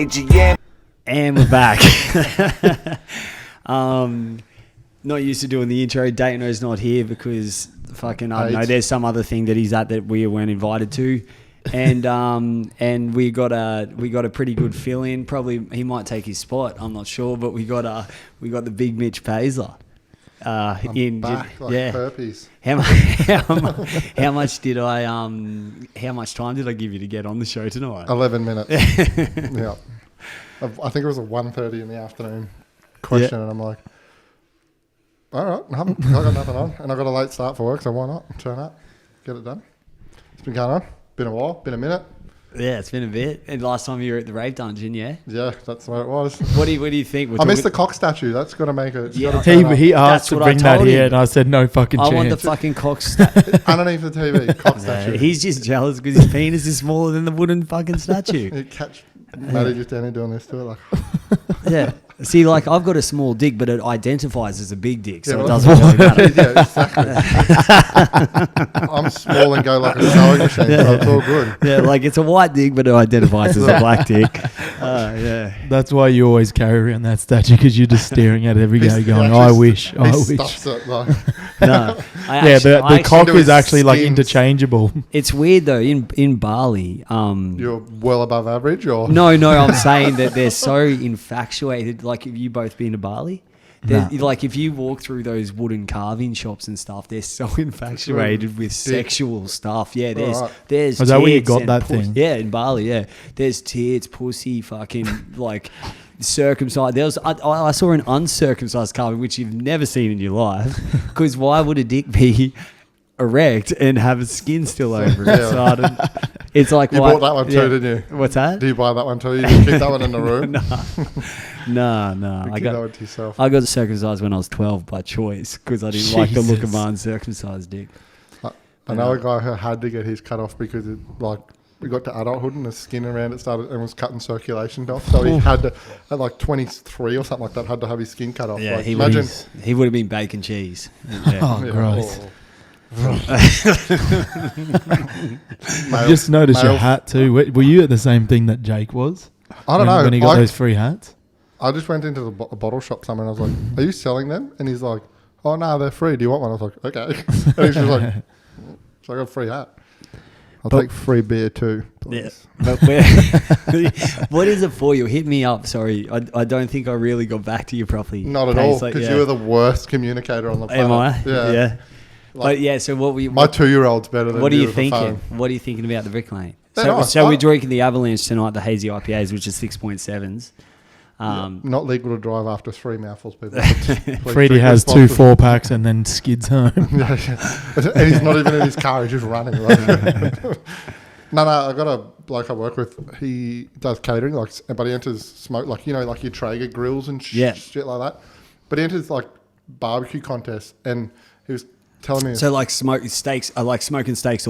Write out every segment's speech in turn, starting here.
AGM. And we're back. Not used to doing the intro. Dano's not here because fucking I don't know. There's some other thing that he's at that we weren't invited to, and we got a pretty good fill in. Probably he might take his spot. I'm not sure, but we got the big Mitch Paesler. I'm back like herpes. How much time did I give you to get on the show tonight? 11 minutes. Yeah. I think it was a 1:30 in the afternoon question, and I'm like, all right, I got nothing on, and I got a late start for work, so why not turn up, get it done. It's been going on, been a while, been a minute. Yeah, it's been a bit. And last time you were at the Rave Dungeon, yeah? Yeah, that's what it was. What do you think? I missed the cock statue. That's got to make it. Yeah, he asked to bring that here, and I said no fucking chance. I want the fucking cock statue. Underneath the TV, cock statue. He's just jealous because his penis is smaller than the wooden fucking statue. You catch Maddie just down here doing this to it, like. Yeah. See, like, I've got a small dick, but it identifies as a big dick, so yeah, it doesn't really matter. Yeah, exactly. I'm small and go like a sewing machine, so it's all good. Yeah, like it's a white dick, but it identifies as a black dick. Yeah. That's why you always carry around that statue, because you're just staring at it every day going, I wish. Stuffs it, like. No. The cock is actually like interchangeable. It's weird though, in Bali. You're well above average, or? No, I'm saying that they're so infatuated. Like, have you both been to Bali? No. Like, if you walk through those wooden carving shops and stuff, they're so infatuated with sexual stuff. Yeah, there's is that where you got and that thing? Yeah, in Bali, yeah. There's tits, pussy, fucking, like, circumcised. I saw an uncircumcised carving, which you've never seen in your life, because why would a dick be erect and have a skin still over it? So it's like, you bought that one too, didn't you? What's that? Do you buy that one too? You just keep that one in the room? No. I got that one to yourself. I got circumcised when I was 12 by choice because I didn't like the look of my uncircumcised dick. I know a guy who had to get his cut off because we got to adulthood and the skin around it started and was cutting circulation off. So he had to, at like 23 or something like that, had to have his skin cut off. Yeah, like, he would have been bacon cheese. Yeah. Oh, gross. I just noticed your hat too. Were you at the same thing that Jake was? I don't know. When he got those free hats? I just went into a bottle shop somewhere and I was like, are you selling them? And he's like, oh, no, they're free. Do you want one? I was like, okay. And he's just like, so I got a free hat. I'll take free beer too, please. Yeah. But what is it for? You hit me up. Sorry. I don't think I really got back to you properly. Not at all, because you were the worst communicator on the planet. Am I? Yeah. But yeah, so what we... My 2-year-old's better than what are you thinking? thinking? What are you thinking about the Bricklane? Nice. So we're drinking the Avalanche tonight, the hazy IPAs, which is 6.7s. Not legal to drive after 3 mouthfuls, people. Freddie has 2 4-packs and then skids home. And he's not even in his car, he's just running. No, I got a bloke I work with, he does catering, but he enters smoke, like your Traeger grills and shit like that. But he enters like barbecue contests, and he was telling me... So like smoking steaks all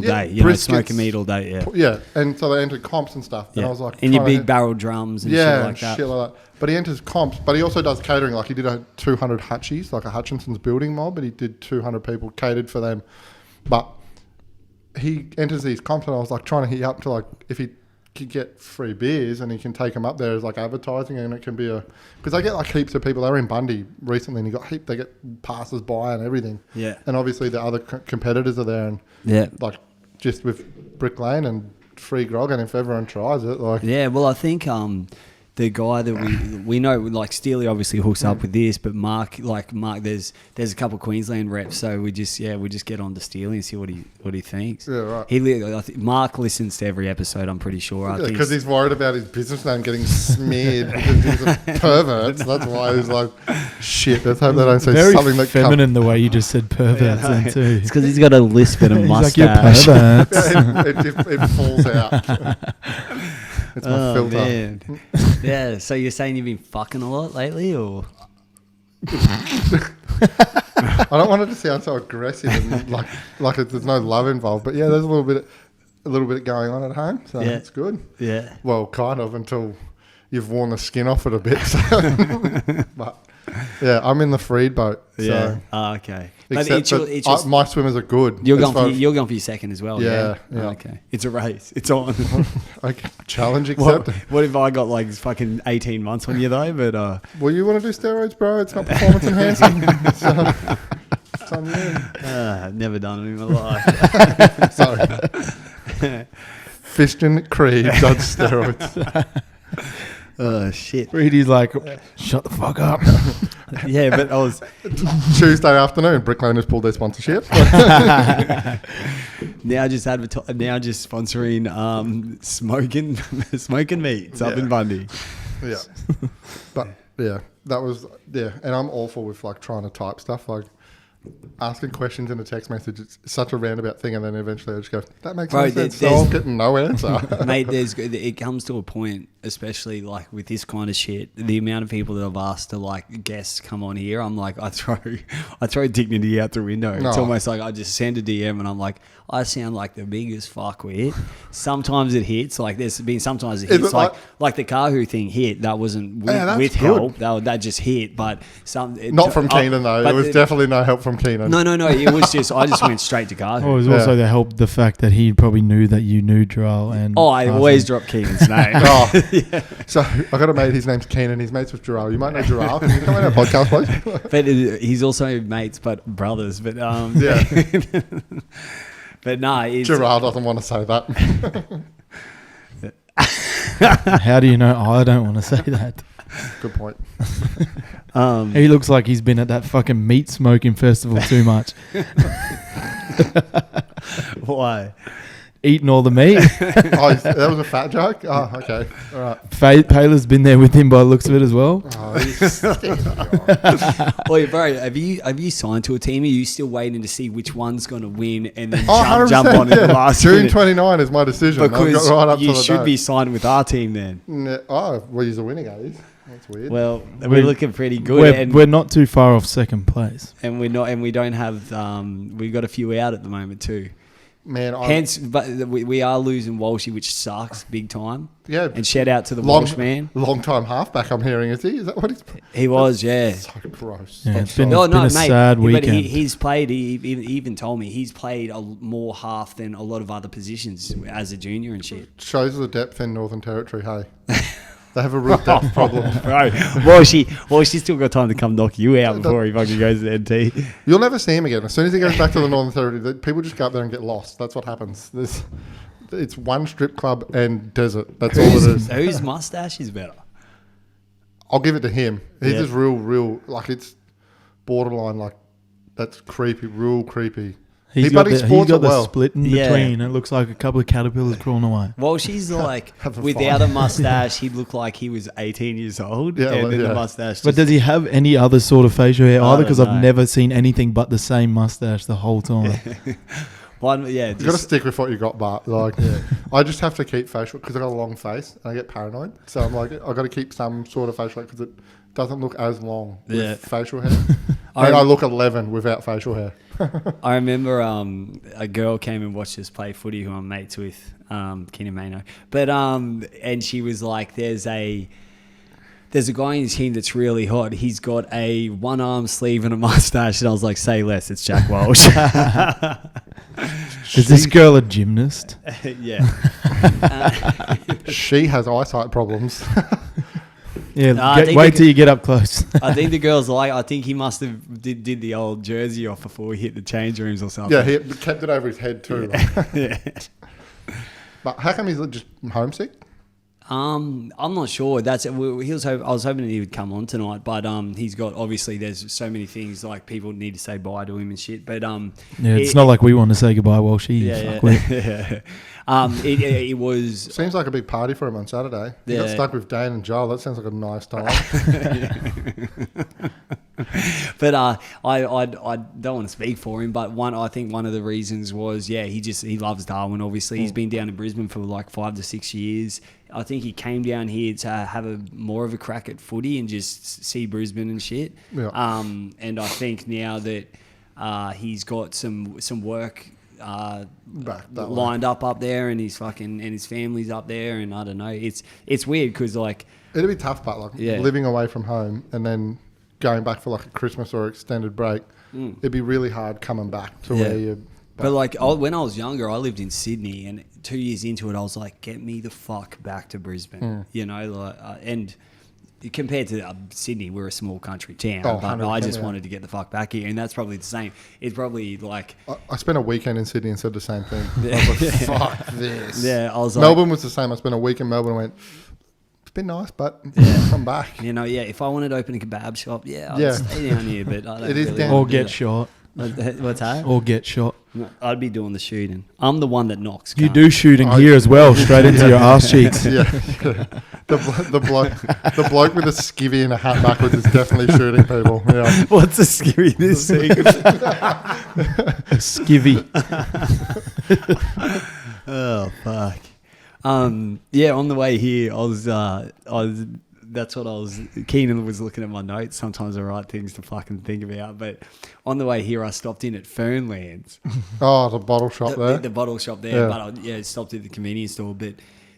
day, smoking meat all day, yeah. Yeah, and so they entered comps and stuff. Yeah. And I was like... And your big barrel drums and shit like that. Shit like that. But he enters comps, but he also does catering. Like he did 200 Hutchies, like a Hutchinson's building mob, and he did 200 people, catered for them. But he enters these comps, and I was like trying to hit up to like if he could get free beers and he can take them up there as like advertising, and it can be because they get like heaps of people. They were in Bundy recently, and they get passers by and everything. Yeah. And obviously the other competitors are there, and like just with Bricklane and free grog, and if everyone tries it, like well, I think the guy that we know, like Steely obviously hooks up with this, but Mark, there's a couple of Queensland reps, so we just get on to Steely and see what he thinks. Yeah, right. I think Mark listens to every episode, I'm pretty sure. Because he's worried about his business name getting smeared because he's a pervert. So that's why he's like, shit, let's hope they don't say very something that feminine the way you just said perverts then too. It's because he's got a lisp and a Like, mustache. it falls out. It's my filter. Man. Yeah, so you're saying you've been fucking a lot lately, or? I don't want it to sound so aggressive and like there's no love involved, but yeah, there's a little bit going on at home, so it's good. Yeah. Well, kind of until you've worn the skin off it a bit. So. But yeah, I'm in the freed boat. Yeah. So. Oh, okay. But But it's just my swimmers are good. you're going for your second as well. Yeah, Yeah. yeah. Okay. It's a race. It's on. Okay, challenge what, accepted. what if I got like fucking 18 months on you though? But Well, you want to do steroids, bro? It's not performance enhancing. So, it's on you. never done it in my life. Sorry. Christian Creed does steroids. Oh shit. Reedy's like, shut the fuck up. Yeah, but I was Tuesday afternoon, Bricklane has pulled their sponsorship. now just sponsoring smoking meats up in Bundy. Yeah. But yeah, that was, and I'm awful with like trying to type stuff, like asking questions in a text message. It's such a roundabout thing, and then eventually I just go, that makes no sense. So I'm getting no answer. Mate, it comes to a point, especially like with this kind of shit, the amount of people that I've asked to like guests come on here, I'm like, I throw dignity out the window. It's No. almost like I just send a DM and I'm like, I sound like the biggest fuckwit. Sometimes it hits, like there's been sometimes it hits, it like the Kahu thing hit. That wasn't that's with good. help. That just hit, but Not from Keenan though. but It was definitely no help from Keenan. No. It was just I just went straight to Kahu. Oh, it was also the help, the fact that he probably knew that you knew Joel. And I always drop Keenan's name. Oh. So I got a mate, his name's Keenan, he's mates with Gerald. You might know Gerald. Can you come on our podcast, please? But he's also mates, but brothers. But Yeah. but no, Gerald doesn't want to say that. How do you know I don't want to say that? Good point. He looks like he's been at that fucking meat smoking festival too much. Why? Eating all the meat. Oh, that was a fat joke? Oh, okay. All right. Paylor's been there with him by the looks of it as well. Oh, he's Wait, bro, have you signed to a team? Are you still waiting to see which one's going to win and then Oh, jump on in the last June minute? 29 is my decision. I've Because got right up you to the should date. be signed with our team then. Oh, well, he's a winning, eh? That's weird. Well, we're looking pretty good, We're not too far off second place. and we're not, and we don't have. We've got a few out at the moment too. Man, Hence, but we are losing Walshy, which sucks big time. yeah. And shout out to the Walsh man. Long time halfback, I'm hearing. Is he? Is that what he's... He was, yeah. So gross. Yeah, I'm it's been- sorry. a Mate, sad but weekend. he's played. He even told me he's played more half than a lot of other positions as a junior and shit. Shows the depth in Northern Territory, hey. They have a real depth problem. Bro, Walshy's still got time to come knock you out before he fucking goes to NT. You'll never see him again. As soon as he goes back to the Northern Territory, people just go up there and get lost. That's what happens. It's one strip club and desert. That's all it is. Whose mustache is better? I'll give it to him. He's Yeah. just real, like it's borderline, like that's creepy, real creepy. He's He got bloody the, sports it the well. split in Yeah. between. It looks like a couple of caterpillars crawling away. Walshy's like, Have a without fun. a mustache, he'd look like he was 18 years old. Yeah, and well, then yeah. the mustache. But does he have any other sort of facial hair I either? don't Because know. I've never seen anything but the same mustache the whole time. one? Yeah, You got to stick with what you got, Bart. Like, I just have to keep facial because I got a long face and I get paranoid. So I'm like, I got to keep some sort of facial hair because it doesn't look as long with facial hair. And I look 11 without facial hair. I remember a girl came and watched us play footy who I'm mates with, Keenan Mano. But and she was like, there's a guy in his team that's really hot. He's got a one arm sleeve and a mustache. And I was like, say less, it's Jack Walsh. Is this girl a gymnast? Yeah. She has eyesight problems. Yeah, No, I think wait they till you get up close. I think the girl's like, I think he must have did the old jersey off before he hit the change rooms or something. Yeah, he kept it over his head too. Like. Yeah. But how come he's just homesick? I'm not sure. I was hoping he would come on tonight, but he's got, obviously there's so many things like people need to say bye to him and shit. But It's not like we want to say goodbye while she yeah. It was. Seems like a big party for him on Saturday. He got Yeah. stuck with Dane and Joel. That sounds like a nice time. But I don't want to speak for him, but I think one of the reasons was, he loves Darwin. Obviously, he's been down in Brisbane for like 5 to 6 years. I think he came down here to have more of a crack at footy and just see Brisbane and shit. Yeah. And I think now that he's got some work Back that lined up there, and his family's up there, and I don't know. It's weird because like it'd be tough, but like living away from home and then going back for like a Christmas or extended break, it'd be really hard coming back to where you. But like when I was younger, I lived in Sydney, and 2 years into it, I was like, "Get me the fuck back to Brisbane," you know. Like, and compared to Sydney, we're a small country town, but I just wanted to get the fuck back here, and that's probably the same. It's probably like I spent a weekend in Sydney and said the same thing. I was like, fuck this. Yeah, I was Melbourne was the same. I spent a week in Melbourne and went, it's been nice, but come back. You know, if I wanted to open a kebab shop, I'd stay down here, but I don't It is really down- Or get shot. What's that? Or get shot. No, I'd be doing the shooting. I'm the one that knocks. You cunt. do shooting here as well, straight into your ass cheeks. Yeah. The bloke with a skivvy and a hat backwards is definitely shooting people. Yeah. What's the scary this thing? Skivvy. Oh fuck. On the way here, I was that's what I was. Keenan was looking at my notes. Sometimes I write things to fucking think about. But on the way here, I stopped in at Fernlands. Oh, the bottle shop there. The bottle shop there. Yeah. But I stopped at the convenience store. But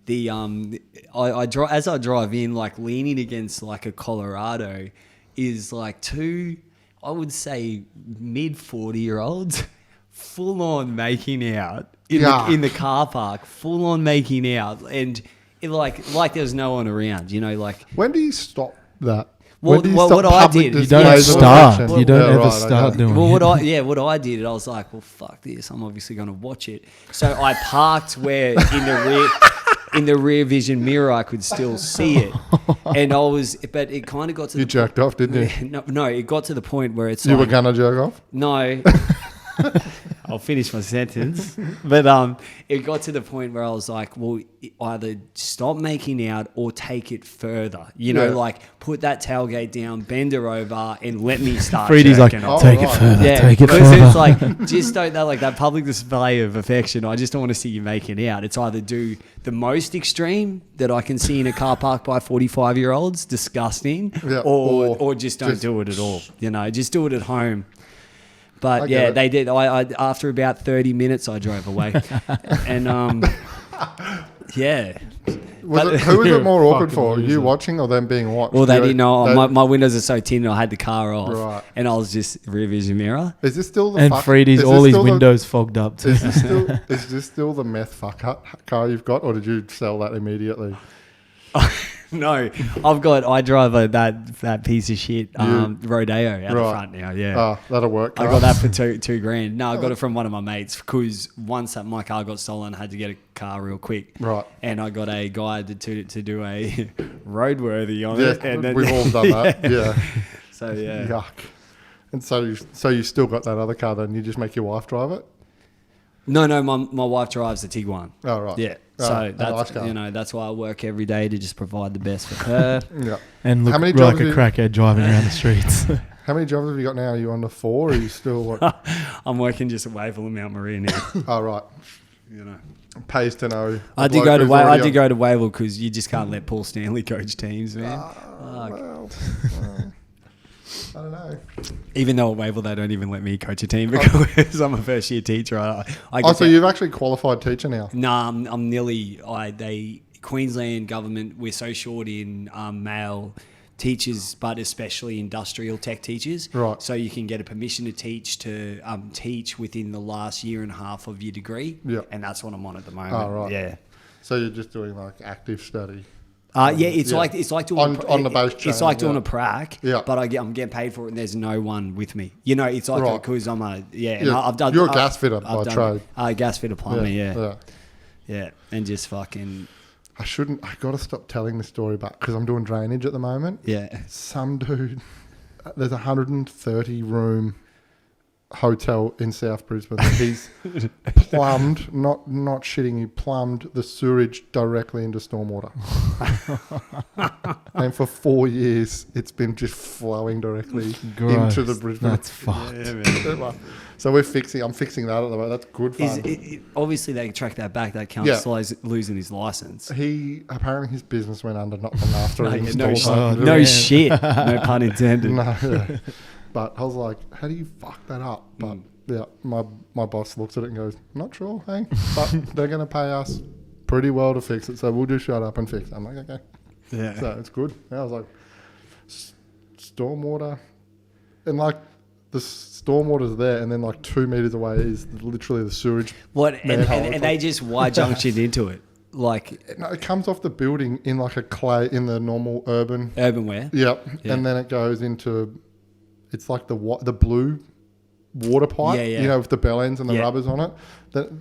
the as I drive in, like leaning against like a Colorado, is like two, I would say mid 40-year-olds, full on making out in the car park, full on making out, and it like there's no one around, you know, like. When do you stop that? Well, When do you what stop I public did- You don't displays of start. affection? You don't Yeah, ever right, start okay. doing Well, it. what I did, I was like, well, fuck this. I'm obviously going to watch it. So I parked where in the rear vision mirror I could still see it, and but it kind of got to You jerked off, didn't you? no, it got to the point where it's You like, were gonna jerk off? no. I'll finish my sentence. But it got to the point where I was like, well, either stop making out or take it further. You know, Yeah. like put that tailgate down, bend her over, and let me start Freddie's like, jerking off. take it right. further, Yeah, take it because further. it's like, just don't that like that public display of affection. I just don't want to see you making out. It's either do the most extreme that I can see in a car park by 45-year-olds, disgusting, Yeah, or just don't just- do it at all. You know, just do it at home. But I get yeah, it. they did. I after about 30 minutes, I drove away, and yeah. Who was it more awkward Fucking for? loser. You watching or them being watched? Well, they You- didn't know. they- My windows are so tinted. I had the car off, Right. and I was just rear vision mirror. Is this still the And Freddie's all his windows fogged up too. Is this still the meth fuck car you've got, or did you sell that immediately? No, I drive that piece of shit Rodeo out the Right. front now. Yeah. Ah, that'll work. I got that for two grand. No, I got it from one of my mates because once that my car got stolen, I had to get a car real quick. Right. And I got a guy to do a roadworthy on Yeah, it. And then, we've all done that. Yeah. So yeah. Yuck. And so you still got that other car then? You just make your wife drive it? No, my wife drives the Tiguan. Oh, right. Yeah. Oh, So a nice that's car. that's why I work every day to just provide the best for her. Yeah. And look How many like jobs a do you- crackhead driving around the streets. How many jobs have you got now? Are you on the 4 or are you still like, I'm working just at Wavell and Mount Maria now. oh, right. You know. Pays to know. I did go to Wavell because you just can't let Paul Stanley coach teams, man. Well, I don't know. Even though at Wavell they don't even let me coach a team because I'm a first year teacher. I Oh, get so that- you've actually qualified teacher now? Nah, I'm nearly. Queensland government, we're so short in male teachers, but especially industrial tech teachers. Right. So you can get a permission to teach within the last year and a half of your degree. Yeah. And that's what I'm on at the moment. Oh, right. Yeah. So you're just doing like active study? It's Yeah. like doing On the base It's like training, doing a prac, Yeah. but I'm getting paid for it, and there's no one with me. You know, it's like Right. because I'm and Yeah, I've done. you're a gas fitter by I've done, trade. gas fitter plumber, yeah, and just fucking I got to stop telling this story back because I'm doing drainage at the moment. yeah. Some dude, there's a 130 room hotel in South Brisbane. He's plumbed, not shitting you, plumbed the sewerage directly into stormwater. And for 4 years, it's been just flowing directly into the Brisbane. That's fucked. Yeah, man. So I'm fixing that at the moment. That's good fun. Obviously, they track that back. That counts Yeah. losing his license. Apparently his business went under not long after he No, installed that. no man. shit. No pun intended. No, yeah. But I was like, how do you fuck that up? But yeah, my boss looks at it and goes, not sure, hey, but they're going to pay us pretty well to fix it, so we'll just shut up and fix it. I'm like, okay. Yeah. So it's good. I was like, stormwater, and like the stormwater's there, and then like 2 meters away is literally the sewage. What? And manhole. they just Y-junctioned into it. Like, No, it comes off the building in like a clay in the normal urban. urbanware. Yep. Yeah. And then it goes into, it's like the blue water pipe, Yeah. you know, with the bell ends and the Yeah. rubbers on it.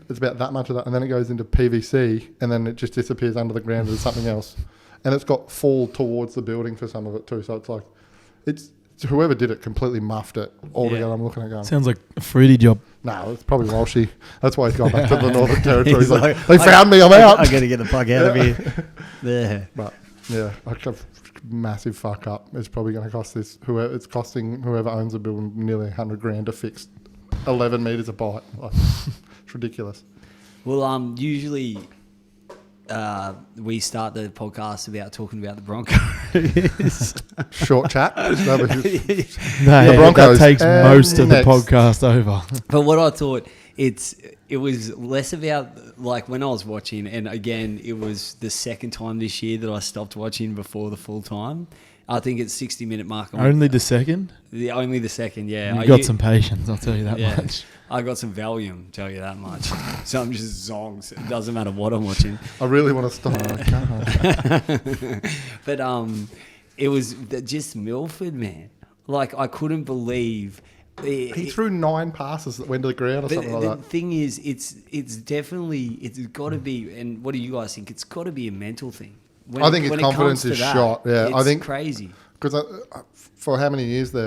It's about that much of that, and then it goes into PVC, and then it just disappears under the ground as something else. And it's got fall towards the building for some of it too. So it's like, it's whoever did it completely muffed it altogether. Yeah. I'm looking at going, Sounds like a fruity job. no, it's probably Walshy. That's why he's gone back to the Northern Territory. He's He's like, like, they found me, I'm out. I got to get the fuck out of here. There. But yeah, like a massive fuck up. It's probably going to cost costing whoever owns the building nearly $100,000 to fix 11 meters of pipe. Like, it's ridiculous. Well, usually we start the podcast about talking about the Broncos. Short chat. That was just- No, The Broncos. that takes And most of the next. podcast over. But what I thought, it was less about, like, when I was watching, and again, it was the second time this year that I stopped watching before the full time. I think it's 60-minute mark. Only the second? Only the second, yeah. You've got some patience, I'll tell you that Yeah. much. I got some Valium, tell you that much. So I'm just zongs. It doesn't matter what I'm watching. I really want to stop. I can't. But it was just Milford, man. Like, I couldn't believe. He threw 9 passes that went to the ground or something the like that. thing is, it's definitely, it's got to be, and what do you guys think? It's got to be a mental thing. I think his confidence is shot. Yeah, I it's think crazy. because for how many years there,